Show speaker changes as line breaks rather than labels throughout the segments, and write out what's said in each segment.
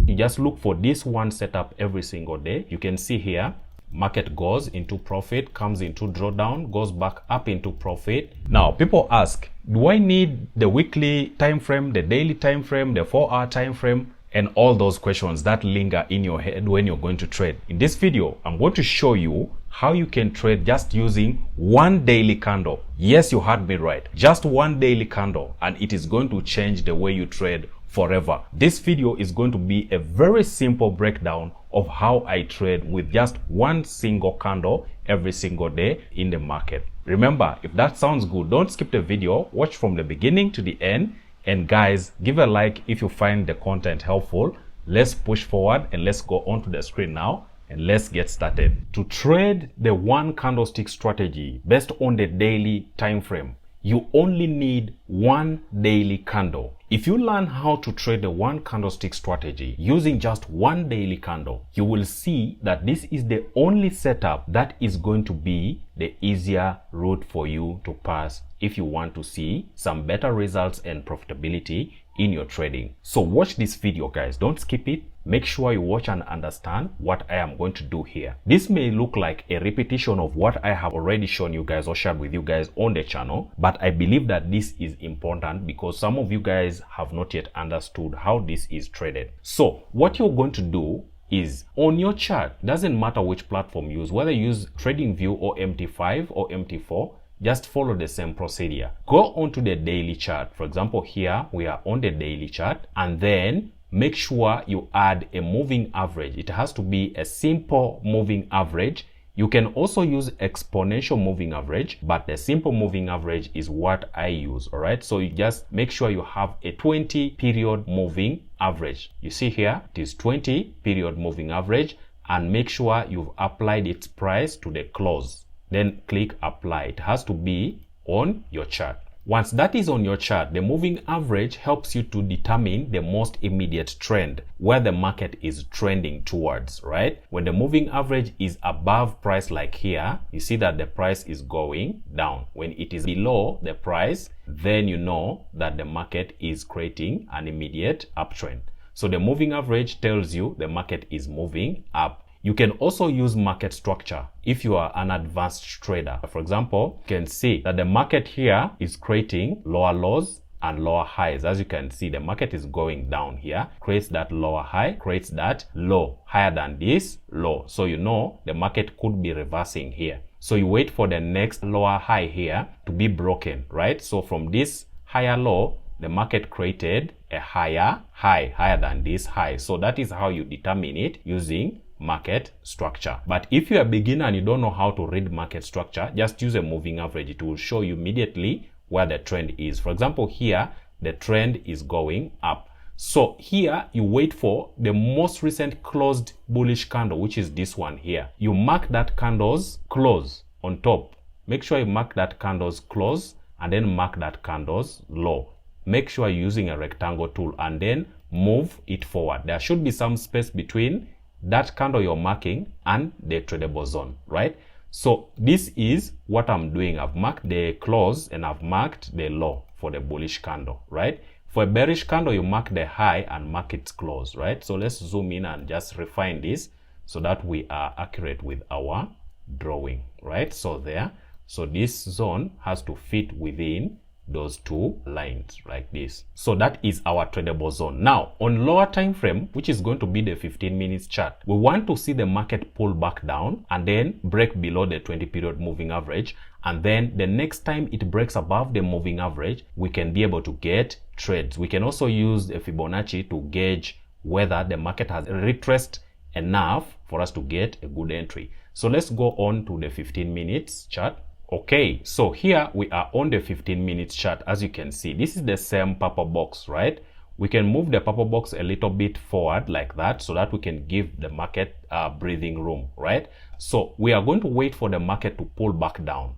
You just look for this one setup every single day. You can see here, market goes into profit, comes into drawdown, goes back up into profit. Now people ask, do I need the weekly time frame, the daily time frame, the 4-hour time frame, and all those questions that linger in your head when you're going to trade? In this video, I'm going to show you how you can trade just using one daily candle. Yes, you heard me right, just one daily candle, and it is going to change the way you trade forever. This video is going to be a very simple breakdown of how I trade with just one single candle every single day in the market. Remember, if that sounds good, don't skip the video, watch from the beginning to the end, and guys, give a like if you find the content helpful. Let's push forward and let's go onto the screen now and let's get started. To trade the one candlestick strategy based on the daily time frame, you only need one daily candle. If you learn how to trade the one candlestick strategy using just one daily candle, you will see that this is the only setup that is going to be the easier route for you to pass if you want to see some better results and profitability in your trading. So watch this video, guys. Don't skip it. Make sure you watch and understand what I am going to do here. This may look like a repetition of what I have already shown you guys or shared with you guys on the channel, but I believe that this is important because some of you guys have not yet understood how this is traded. So what you're going to do is on your chart, doesn't matter which platform you use, whether you use TradingView or MT5 or MT4, just follow the same procedure. Go onto the daily chart. For example, here we are on the daily chart, and then make sure you add a moving average. It has to be a simple moving average. You can also use exponential moving average, but the simple moving average is what I use. All right, so you just make sure you have a 20 period moving average. You see here, it is 20 period moving average, and make sure you've applied its price to the close. Then click apply. It has to be on your chart. Once that is on your chart, the moving average helps you to determine the most immediate trend, where the market is trending towards, right? When the moving average is above price like here, you see that the price is going down. When it is below the price, then you know that the market is creating an immediate uptrend. So the moving average tells you the market is moving up. You can also use market structure if you are an advanced trader. For example, you can see that the market here is creating lower lows and lower highs. As you can see, the market is going down here, creates that lower high, creates that low, higher than this low. So you know the market could be reversing here. So you wait for the next lower high here to be broken, right? So from this higher low, the market created a higher high, higher than this high. So that is how you determine it using market structure. But if you're a beginner and you don't know how to read market structure, just use a moving average. It will show you immediately where the trend is. For example, here the trend is going up. So here you wait for the most recent closed bullish candle, which is this one here. You mark that candle's close on top. Make sure you mark that candle's close and then mark that candle's low. Make sure you're using a rectangle tool and then move it forward. There should be some space between that candle you're marking and the tradable zone, right? So this is what I'm doing. I've marked the close and I've marked the low for the bullish candle, right? For a bearish candle, you mark the high and mark its close, right? So let's zoom in and just refine this so that we are accurate with our drawing, right? So there, so this zone has to fit within those two lines like this. So that is our tradable zone. Now on lower time frame, which is going to be the 15 minutes chart, we want to see the market pull back down and then break below the 20 period moving average, and then the next time it breaks above the moving average, we can be able to get trades. We can also use a Fibonacci to gauge whether the market has retraced enough for us to get a good entry. So let's go on to the 15 minutes chart. Okay, so here we are on the 15 minutes chart. As you can see, this is the same purple box, right? We can move the purple box a little bit forward like that so that we can give the market breathing room, right? So we are going to wait for the market to pull back down.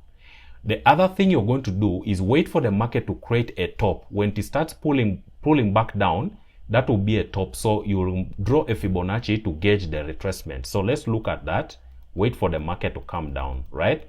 The other thing you're going to do is wait for the market to create a top. When it starts pulling back down, that will be a top. So you'll draw a Fibonacci to gauge the retracement. So let's look at that. Wait for the market to come down, right?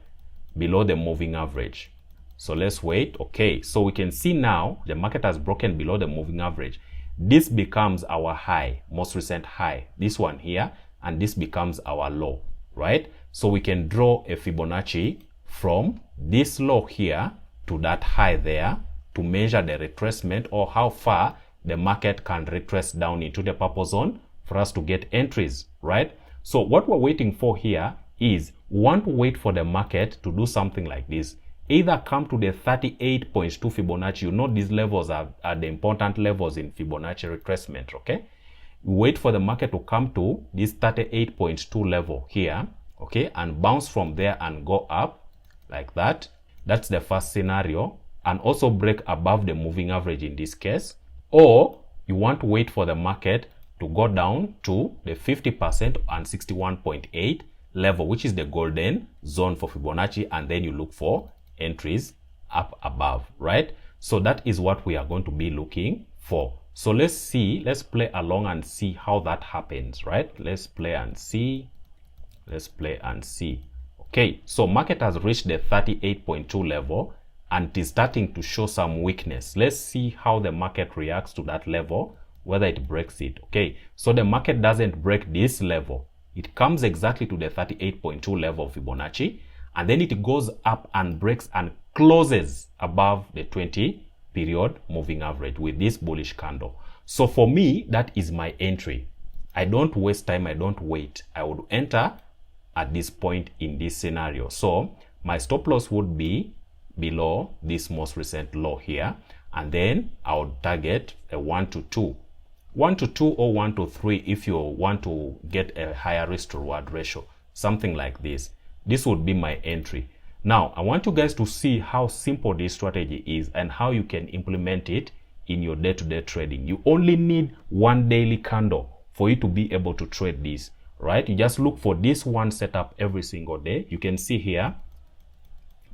Below the moving average. So let's wait. Okay, so we can see now the market has broken below the moving average. this becomes our high, most recent high, this one here, and this becomes our low, right? So we can draw a Fibonacci from this low here to that high there to measure the retracement, or how far the market can retrace down into the purple zone for us to get entries, right? So what we're waiting for here is, we want to wait for the market to do something like this. Either come to the 38.2 Fibonacci. You know these levels are the important levels in Fibonacci retracement, okay? We wait for the market to come to this 38.2 level here, okay, and bounce from there and go up like that. That's the first scenario, and also break above the moving average in this case. Or you want to wait for the market to go down to the 50% and 61.8 level, which is the golden zone for Fibonacci, and then you look for entries up above, right? So that is what we are going to be looking for. So let's play along and see how that happens, right? Let's play and see. Okay, so market has reached the 38.2 level and it is starting to show some weakness. Let's see how the market reacts to that level, whether it breaks it. Okay, so the market doesn't break this level. It comes exactly to the 38.2 level of Fibonacci, and then it goes up and breaks and closes above the 20 period moving average with this bullish candle. So for me, that is my entry. I don't waste time, I don't wait. I would enter at this point in this scenario. So my stop loss would be below this most recent low here, and then I would target a 1 to 2 or 1 to 3 if you want to get a higher risk to reward ratio, something like this. This would be my entry. Now I want you guys to see how simple this strategy is and how you can implement it in your day-to-day trading. You only need one daily candle for you to be able to trade this, right? You just look for this one setup every single day. You can see here,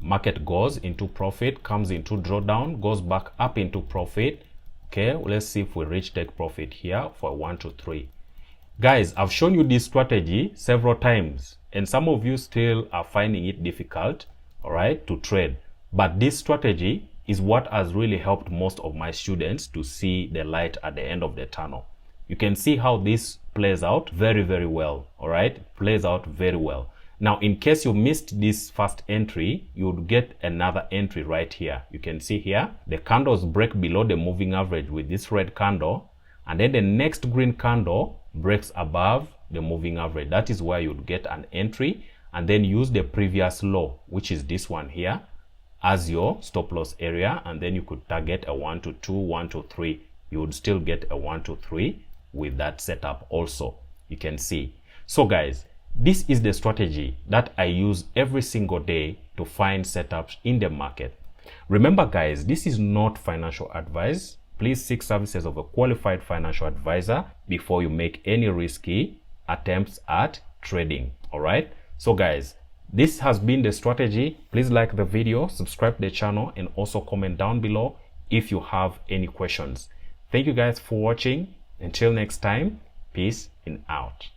market goes into profit, comes into drawdown, goes back up into profit. Okay, let's see if we reach take profit here for 1 to 3. Guys, I've shown you this strategy several times and some of you still are finding it difficult, all right, to trade. But this strategy is what has really helped most of my students to see the light at the end of the tunnel. You can see how this plays out very, very well, all right? It plays out very well. Now, in case you missed this first entry, you would get another entry right here. You can see here, the candles break below the moving average with this red candle, and then the next green candle breaks above the moving average. That is where you'd get an entry, and then use the previous low, which is this one here, as your stop loss area, and then you could target a 1 to 2, 1 to 3. You would still get a 1 to 3 with that setup also. You can see. So guys, this is the strategy that I use every single day to find setups in the market. Remember guys, this is not financial advice. Please seek services of a qualified financial advisor before you make any risky attempts at trading. All right. So guys, this has been the strategy. Please like the video, subscribe to the channel, and also comment down below if you have any questions. Thank you guys for watching. Until next time, peace and out.